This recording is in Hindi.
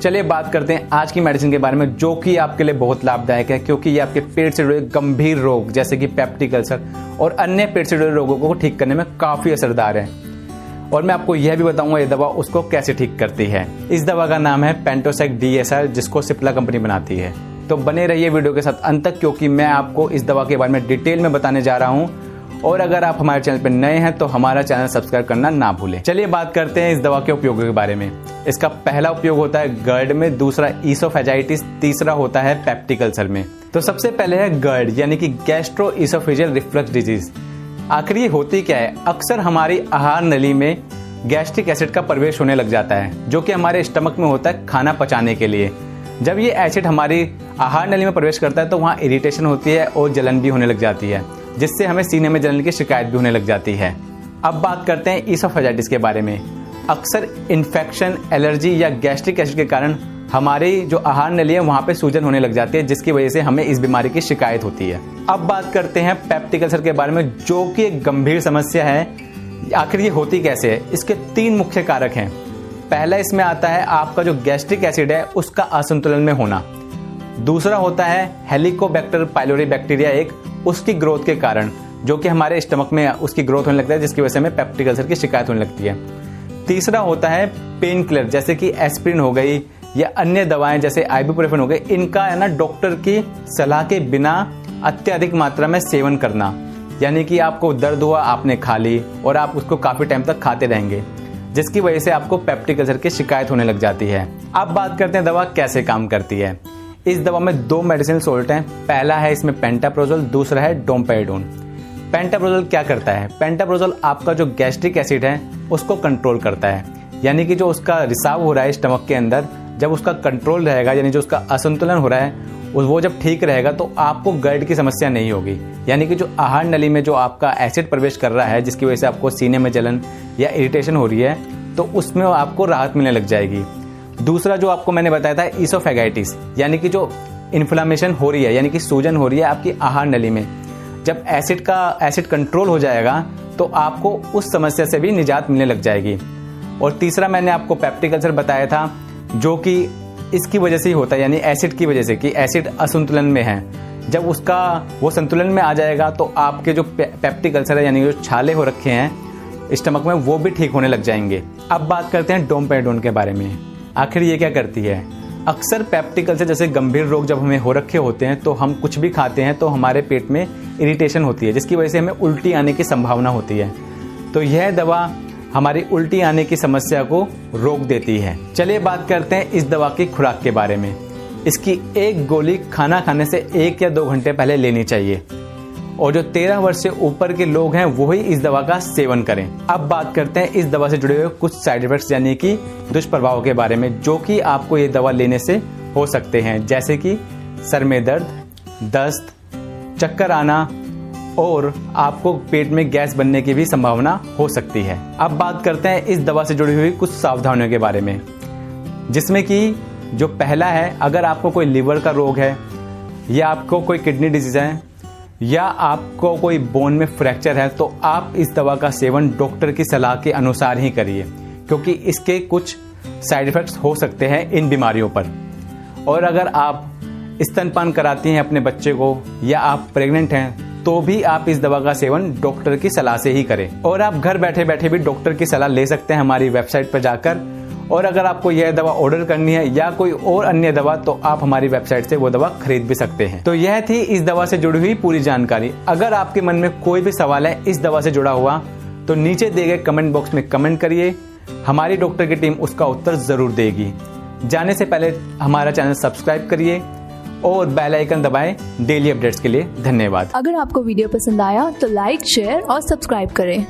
चलिए बात करते हैं आज की मेडिसिन के बारे में, जो कि आपके लिए बहुत लाभदायक है, क्योंकि ये आपके पेट से जुड़े गंभीर रोग जैसे कि पेप्टिक अल्सर और अन्य पेट से जुड़े रोगों को ठीक करने में काफी असरदार है। और मैं आपको यह भी बताऊंगा ये दवा उसको कैसे ठीक करती है। इस दवा का नाम है पेंटोसेक DSR, जिसको सिप्ला कंपनी बनाती है। तो बने रहिए वीडियो के साथ अंत तक, क्योंकि मैं आपको इस दवा के बारे में डिटेल में बताने जा रहा हूँ। और अगर आप हमारे चैनल पर नए हैं तो हमारा चैनल सब्सक्राइब करना ना भूलें। चलिए बात करते हैं इस दवा के उपयोगों के बारे में। इसका पहला उपयोग होता है गर्ड में, दूसरा ईसोफेजाइटिस, तीसरा होता है पेप्टिक अल्सर में। तो सबसे पहले है गर्ड यानी कि गैस्ट्रो ईसोफेजियल रिफ्लक्स डिजीज। आखिर ये होती क्या है? अक्सर हमारी आहार नली में गैस्ट्रिक एसिड का प्रवेश होने लग जाता है, जो कि हमारे स्टमक में होता है खाना पचाने के लिए। जब ये एसिड हमारी आहार नली में प्रवेश करता है तो वहाँ इरिटेशन होती है और जलन भी होने लग जाती है, जिससे हमें सीने में जलन की शिकायत भी होने लग जाती है। अब बात करते हैं ईसोफेजाइटिस के बारे में। अक्सर इन्फेक्शन, एलर्जी या गैस्ट्रिक एसिड के कारण हमारी जो आहार नली है वहाँ पे सूजन होने लग जाती है, जिसकी वजह से हमें इस बीमारी की शिकायत होती है। अब बात करते हैं पेप्टिक अल्सर के बारे में, जो कि एक गंभीर समस्या है। आखिर ये होती कैसे है? इसके 3 मुख्य कारक हैं। पहला इसमें आता है आपका जो गैस्ट्रिक एसिड है उसका असंतुलन में होना। दूसरा होता है हेलिकोबैक्टर पाइलोरी बैक्टीरिया, एक उसकी ग्रोथ के कारण, जो कि हमारे स्टमक में उसकी ग्रोथ होने लगता है, जिसकी वजह से हमें पेप्टिक अल्सर की शिकायत होने लगती है। तीसरा होता है पेन किलर, जैसे कि एस्पिरिन हो गई या अन्य दवाएं जैसे आइबुप्रोफेन हो गई। इनका है ना डॉक्टर की सलाह के बिना अत्यधिक मात्रा में सेवन करना, यानी कि आपको दर्द हुआ, आपने खा ली और आप उसको काफी टाइम तक खाते रहेंगे, जिसकी वजह से आपको पेप्टिक अल्सर की शिकायत होने लग जाती है। अब बात करते हैं दवा कैसे काम करती है। इस दवा में 2 मेडिसिन सोल्ट हैं। पहला है इसमें पेंटाप्रोजोल, दूसरा है डोम्पेडोन। पेंटाप्रोजोल क्या करता है? पेंटाप्रोजोल आपका जो गैस्ट्रिक एसिड है उसको कंट्रोल करता है, यानी कि जो उसका रिसाव हो रहा है स्टमक के अंदर, जब उसका कंट्रोल रहेगा, यानी जो उसका असंतुलन हो रहा है वो जब ठीक रहेगा तो आपको गर्ड की समस्या नहीं होगी। यानी कि जो आहार नली में जो आपका एसिड प्रवेश कर रहा है, जिसकी वजह से आपको सीने में जलन या इरिटेशन हो रही है, तो उसमें आपको राहत मिलने लग जाएगी। दूसरा जो आपको मैंने बताया था ईसोफेगाइटिस, यानी कि जो इन्फ्लेमेशन हो रही है, यानी कि सूजन हो रही है आपकी आहार नली में, जब एसिड कंट्रोल हो जाएगा तो आपको उस समस्या से भी निजात मिलने लग जाएगी। और तीसरा मैंने आपको पेप्टिक अल्सर बताया था, जो कि इसकी वजह से ही होता है, यानी एसिड की वजह से, कि एसिड असंतुलन में है। जब उसका वो संतुलन में आ जाएगा तो आपके जो पेप्टिक अल्सर है, यानी जो छाले हो रखे हैं स्टमक में, वो भी ठीक होने लग जाएंगे। अब बात करते हैं डोम्पेडोन के बारे में। आखिर ये क्या करती है? अक्सर पेप्टिक अल्सर जैसे गंभीर रोग जब हमें हो रखे होते हैं तो हम कुछ भी खाते हैं तो हमारे पेट में इरिटेशन होती है, जिसकी वजह से हमें उल्टी आने की संभावना होती है। तो यह दवा हमारी उल्टी आने की समस्या को रोक देती है। चलिए बात करते हैं इस दवा की खुराक के बारे में। इसकी 1 गोली खाना खाने से 1 या 2 घंटे पहले लेनी चाहिए, और जो 13 वर्ष से ऊपर के लोग हैं वही इस दवा का सेवन करें। अब बात करते हैं इस दवा से जुड़े हुए कुछ साइड इफेक्ट्स, यानी कि दुष्प्रभाव के बारे में, जो कि आपको ये दवा लेने से हो सकते हैं, जैसे कि सर में दर्द, दस्त, चक्कर आना और आपको पेट में गैस बनने की भी संभावना हो सकती है। अब बात करते हैं इस दवा से जुड़ी हुई कुछ सावधानियों के बारे में, जिसमें कि जो पहला है, अगर आपको कोई लीवर का रोग है या आपको कोई किडनी डिजीज है या आपको कोई बोन में फ्रैक्चर है, तो आप इस दवा का सेवन डॉक्टर की सलाह के अनुसार ही करिए, क्योंकि इसके कुछ साइड इफेक्ट्स हो सकते हैं इन बीमारियों पर। और अगर आप स्तनपान कराती हैं अपने बच्चे को या आप प्रेग्नेंट हैं, तो भी आप इस दवा का सेवन डॉक्टर की सलाह से ही करें। और आप घर बैठे बैठे भी डॉक्टर की सलाह ले सकते हैं हमारी वेबसाइट पर जाकर। और अगर आपको यह दवा ऑर्डर करनी है या कोई और अन्य दवा, तो आप हमारी वेबसाइट से वो दवा खरीद भी सकते हैं। तो यह थी इस दवा से जुड़ी हुई पूरी जानकारी। अगर आपके मन में कोई भी सवाल है इस दवा से जुड़ा हुआ, तो नीचे दिए गए कमेंट बॉक्स में कमेंट करिए, हमारी डॉक्टर की टीम उसका उत्तर जरूर देगी। जाने से पहले हमारा चैनल सब्सक्राइब करिए और बेल आइकन दबाएं डेली अपडेट्स के लिए। धन्यवाद। अगर आपको वीडियो पसंद आया तो लाइक, शेयर और सब्सक्राइब करें।